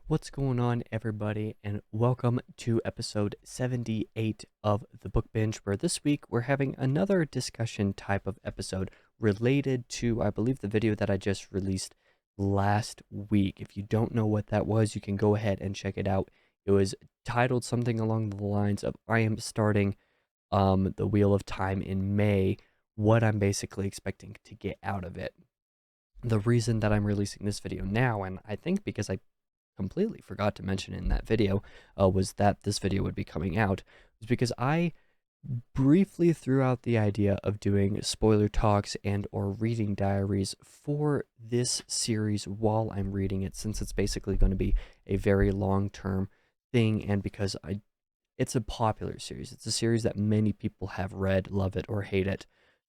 What's going on, everybody, and welcome to episode 78 of the Book Binge, where this week we're having another discussion type of episode related to, I believe, the video that I just released last week. If you don't know what that was, you can go ahead and check it out. It was titled something along the lines of I am starting the Wheel of Time in May, what I'm basically expecting to get out of it. The reason that I'm releasing this video now, and I think because I completely forgot to mention in that video, was that this video would be coming out, was because I briefly threw out the idea of doing spoiler talks and or reading diaries for this series while I'm reading it, since it's basically going to be a very long-term thing, and because it's a popular series. It's a series that many people have read, love it, or hate it.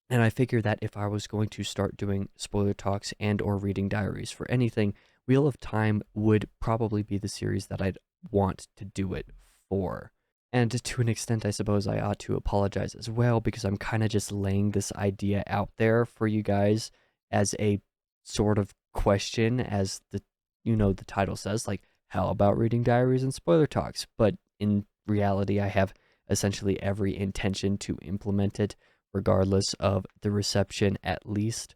And I figured that if I was going to start doing spoiler talks and or reading diaries for anything, Wheel of Time would probably be the series that I'd want to do it for. And to an extent, I suppose I ought to apologize as well, because I'm kind of just laying this idea out there for you guys as a sort of question, as the title says, like, how about reading diaries and spoiler talks? But in reality, I have essentially every intention to implement it regardless of the reception, at least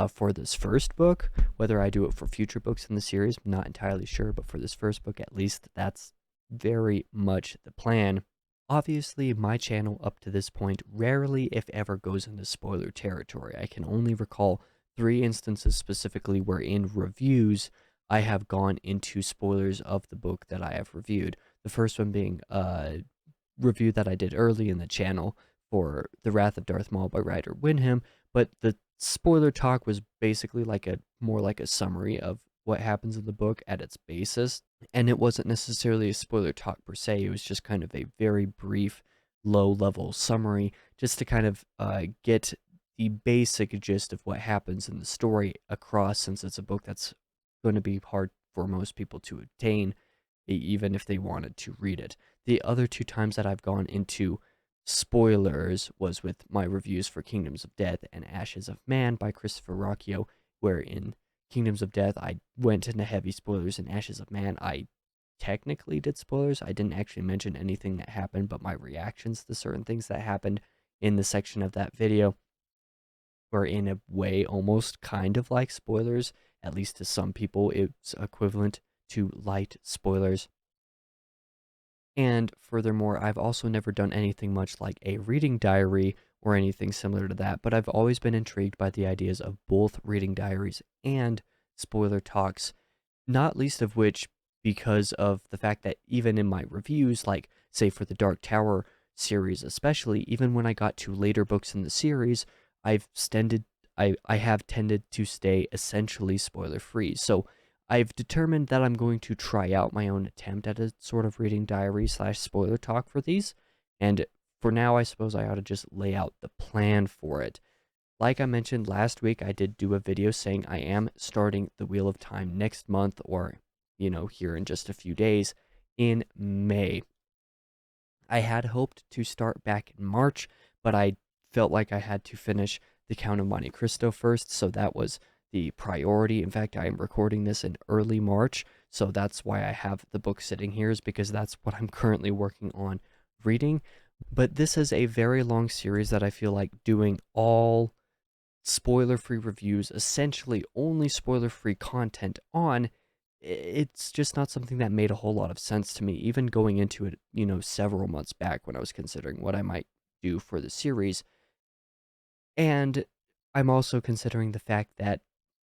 for this first book. Whether I do it for future books in the series, I'm not entirely sure, but for this first book, at least, that's very much the plan. Obviously, my channel up to this point rarely, if ever, goes into spoiler territory. I can only recall 3 instances specifically where in reviews I have gone into spoilers of the book that I have reviewed. The first one being a review that I did early in the channel for The Wrath of Darth Maul by Ryder Wyndham, but the spoiler talk was basically more like a summary of what happens in the book at its basis, and it wasn't necessarily a spoiler talk per se. It was just kind of a very brief, low-level summary, just to kind of get the basic gist of what happens in the story across, since it's a book that's going to be hard for most people to obtain, even if they wanted to read it. The other 2 times that I've gone into spoilers was with my reviews for Kingdoms of Death and Ashes of Man by Christopher Rocchio, where in Kingdoms of Death I went into heavy spoilers. In Ashes of Man I technically did spoilers. I didn't actually mention anything that happened, but my reactions to certain things that happened in the section of that video were in a way almost kind of like spoilers. At least to some people it's equivalent to light spoilers. And furthermore, I've also never done anything much like a reading diary or anything similar to that, but I've always been intrigued by the ideas of both reading diaries and spoiler talks, not least of which because of the fact that even in my reviews, like, say, for the Dark Tower series especially, even when I got to later books in the series, I have tended to stay essentially spoiler-free. So I've determined that I'm going to try out my own attempt at a sort of reading diary / spoiler talk for these, and for now I suppose I ought to just lay out the plan for it. Like I mentioned last week, I did do a video saying I am starting the Wheel of Time next month, or, here in just a few days, in May. I had hoped to start back in March, but I felt like I had to finish The Count of Monte Cristo first, so that was the priority. In fact, I am recording this in early March, so that's why I have the book sitting here, is because that's what I'm currently working on reading. But this is a very long series that I feel like doing all spoiler-free reviews, essentially only spoiler-free content on, it's just not something that made a whole lot of sense to me, even going into it, several months back when I was considering what I might do for the series. And I'm also considering the fact that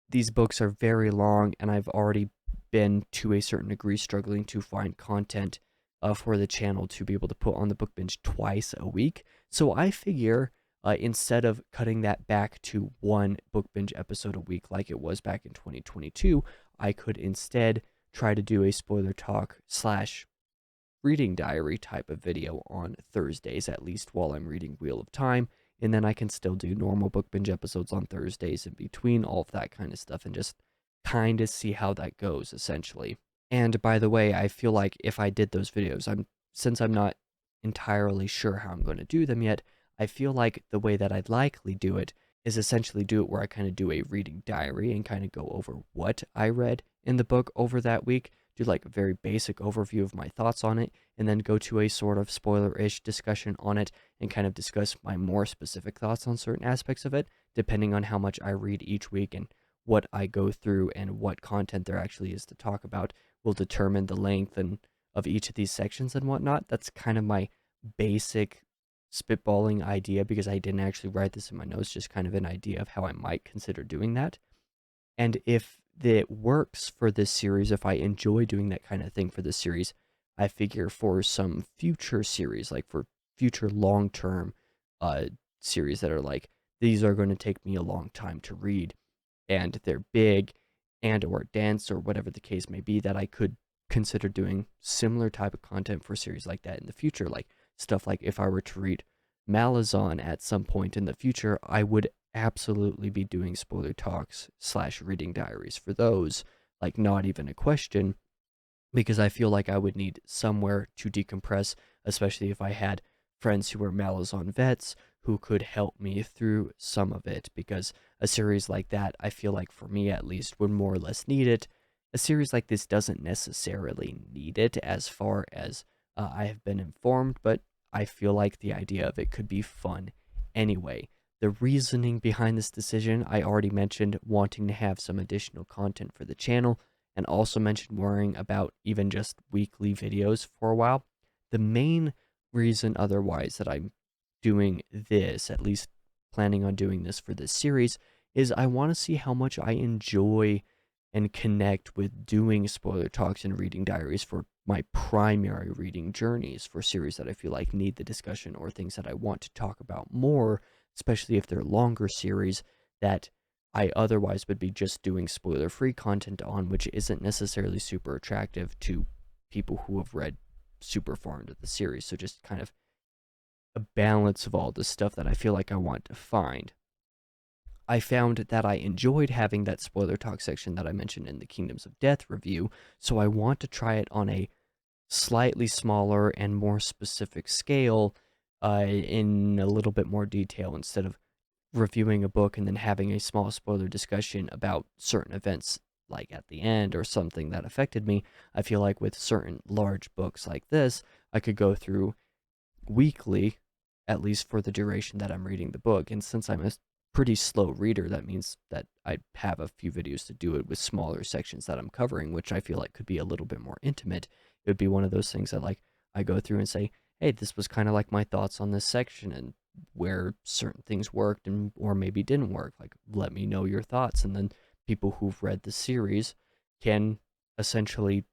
these books are very long, and I've already been, to a certain degree, struggling to find content for the channel to be able to put on the Book Binge twice a week. So I figure instead of cutting that back to 1 Book Binge episode a week like it was back in 2022, I could instead try to do a spoiler talk / reading diary type of video on Thursdays, at least while I'm reading Wheel of Time, and then I can still do normal Book Binge episodes on Thursdays in between, all of that kind of stuff, and just kind of see how that goes, essentially. And by the way, I feel like if I did those videos, since I'm not entirely sure how I'm going to do them yet, I feel like the way that I'd likely do it is essentially do it where I kind of do a reading diary and kind of go over what I read in the book over that week, do like a very basic overview of my thoughts on it, and then go to a sort of spoiler-ish discussion on it and kind of discuss my more specific thoughts on certain aspects of it, depending on how much I read each week and what I go through and what content there actually is to talk about will determine the length and of each of these sections and whatnot. That's kind of my basic spitballing idea because I didn't actually write this in my notes, just kind of an idea of how I might consider doing that. And if it works for this series, if I enjoy doing that kind of thing for this series, I figure for some future series, like for future long term series that are like, these are going to take me a long time to read and they're big and or dense or whatever the case may be, that I could consider doing similar type of content for series like that in the future. Like stuff like if I were to read Malazan at some point in the future, I would absolutely be doing spoiler talks / reading diaries for those, like not even a question, because I feel like I would need somewhere to decompress, especially if I had friends who were Malazan vets who could help me through some of it, because a series like that, I feel like for me at least, would more or less need it. A series like this doesn't necessarily need it as far as I have been informed, but I feel like the idea of it could be fun anyway. The reasoning behind this decision, I already mentioned wanting to have some additional content for the channel, and also mentioned worrying about even just weekly videos for a while. The main reason otherwise that I'm doing this, at least planning on doing this for this series, is I want to see how much I enjoy and connect with doing spoiler talks and reading diaries for my primary reading journeys for series that I feel like need the discussion or things that I want to talk about more, especially if they're longer series that I otherwise would be just doing spoiler free content on, which isn't necessarily super attractive to people who have read super far into the series. So just kind of a balance of all the stuff that I feel like I want to find. I found that I enjoyed having that spoiler talk section that I mentioned in the Kingdoms of Death review, so I want to try it on a slightly smaller and more specific scale, in a little bit more detail, instead of reviewing a book and then having a small spoiler discussion about certain events like at the end or something that affected me. I feel like with certain large books like this, I could go through weekly, at least for the duration that I'm reading the book. And since I'm a pretty slow reader, that means that I have a few videos to do it with smaller sections that I'm covering, which I feel like could be a little bit more intimate. It would be one of those things that like I go through and say, hey, this was kind of like my thoughts on this section and where certain things worked and or maybe didn't work. Like, let me know your thoughts. And then people who've read the series can essentially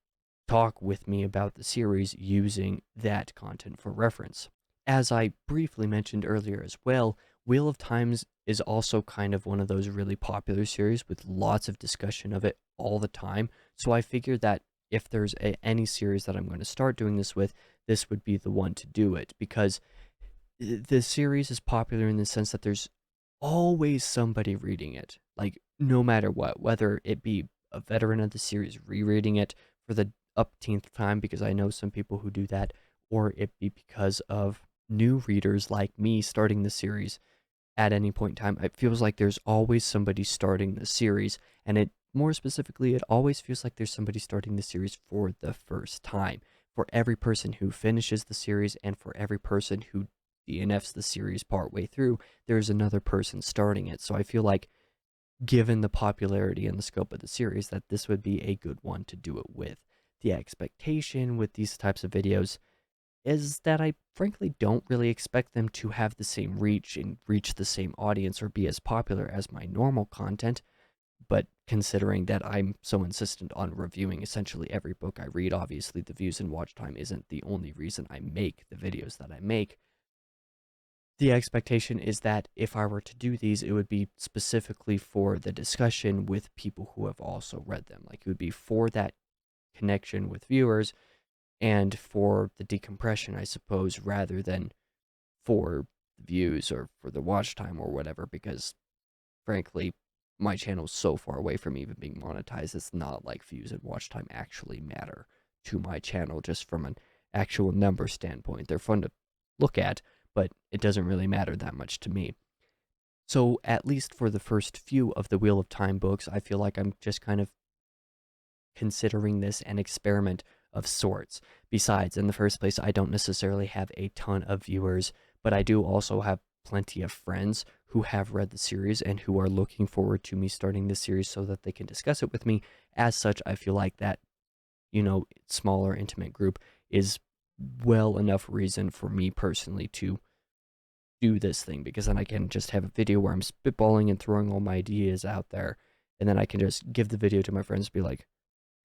talk with me about the series using that content for reference. As I briefly mentioned earlier as well, Wheel of Times is also kind of one of those really popular series with lots of discussion of it all the time. So I figured that if there's any series that I'm going to start doing this with, this would be the one to do it, because the series is popular in the sense that there's always somebody reading it, like no matter what, whether it be a veteran of the series rereading it for the upteenth time, because I know some people who do that, or it be because of new readers like me starting the series at any point in time. It feels like there's always somebody starting the series, and it more specifically, it always feels like there's somebody starting the series for the first time. For every person who finishes the series and for every person who DNFs the series partway through, there's another person starting it. So I feel like, given the popularity and the scope of the series, that this would be a good one to do it with. The expectation with these types of videos is that I frankly don't really expect them to have the same reach and reach the same audience or be as popular as my normal content. But considering that I'm so insistent on reviewing essentially every book I read, obviously the views and watch time isn't the only reason I make the videos that I make. The expectation is that if I were to do these, it would be specifically for the discussion with people who have also read them. Like, it would be for that connection with viewers and for the decompression, I suppose, rather than for views or for the watch time or whatever, because frankly, my channel is so far away from even being monetized. It's not like views and watch time actually matter to my channel, just from an actual number standpoint. They're fun to look at, but it doesn't really matter that much to me. So at least for the first few of the Wheel of Time books, I feel like I'm just kind of considering this an experiment of sorts. Besides, in the first place, I don't necessarily have a ton of viewers, but I do also have plenty of friends who have read the series and who are looking forward to me starting this series so that they can discuss it with me. As such, I feel like that, smaller, intimate group is well enough reason for me personally to do this thing, because then I can just have a video where I'm spitballing and throwing all my ideas out there, and then I can just give the video to my friends, be like,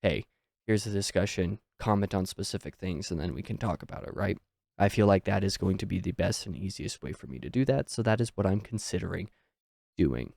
hey, here's the discussion, comment on specific things, and then we can talk about it, right? I feel like that is going to be the best and easiest way for me to do that, so that is what I'm considering doing.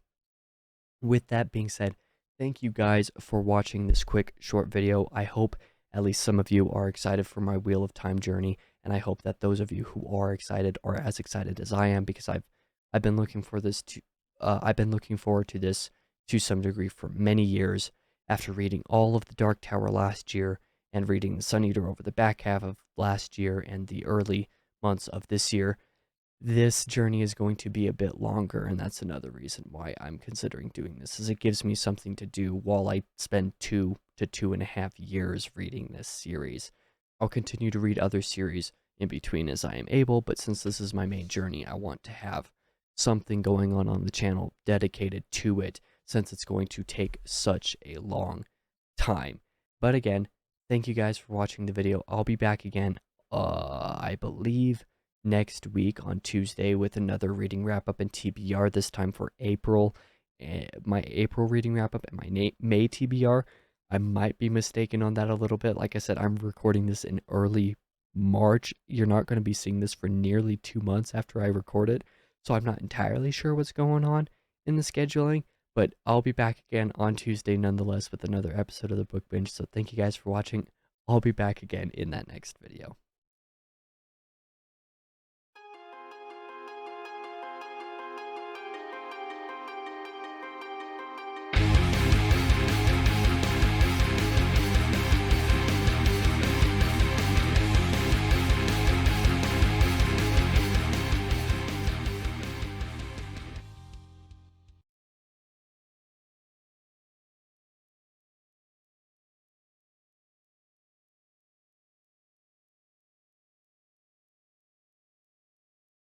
With that being said, thank you guys for watching this quick, short video. I hope at least some of you are excited for my Wheel of Time journey, and I hope that those of you who are excited are as excited as I am, because I've been looking for this to I've been looking forward to this to some degree for many years. After reading all of the Dark Tower last year and reading the Sun Eater over the back half of last year and the early months of this year, this journey is going to be a bit longer, and that's another reason why I'm considering doing this, is it gives me something to do while I spend 2 to 2.5 years reading this series. I'll continue to read other series in between as I am able, but since this is my main journey, I want to have something going on the channel dedicated to it, since it's going to take such a long time. But again, thank you guys for watching the video. I'll be back again, I believe next week on Tuesday with another reading wrap up and TBR, this time for April. My April reading wrap up and my May TBR. I might be mistaken on that a little bit. Like I said, I'm recording this in early March. You're not going to be seeing this for nearly 2 months after I record it, so I'm not entirely sure what's going on in the scheduling, but I'll be back again on Tuesday nonetheless with another episode of the Book Binge. So thank you guys for watching. I'll be back again in that next video.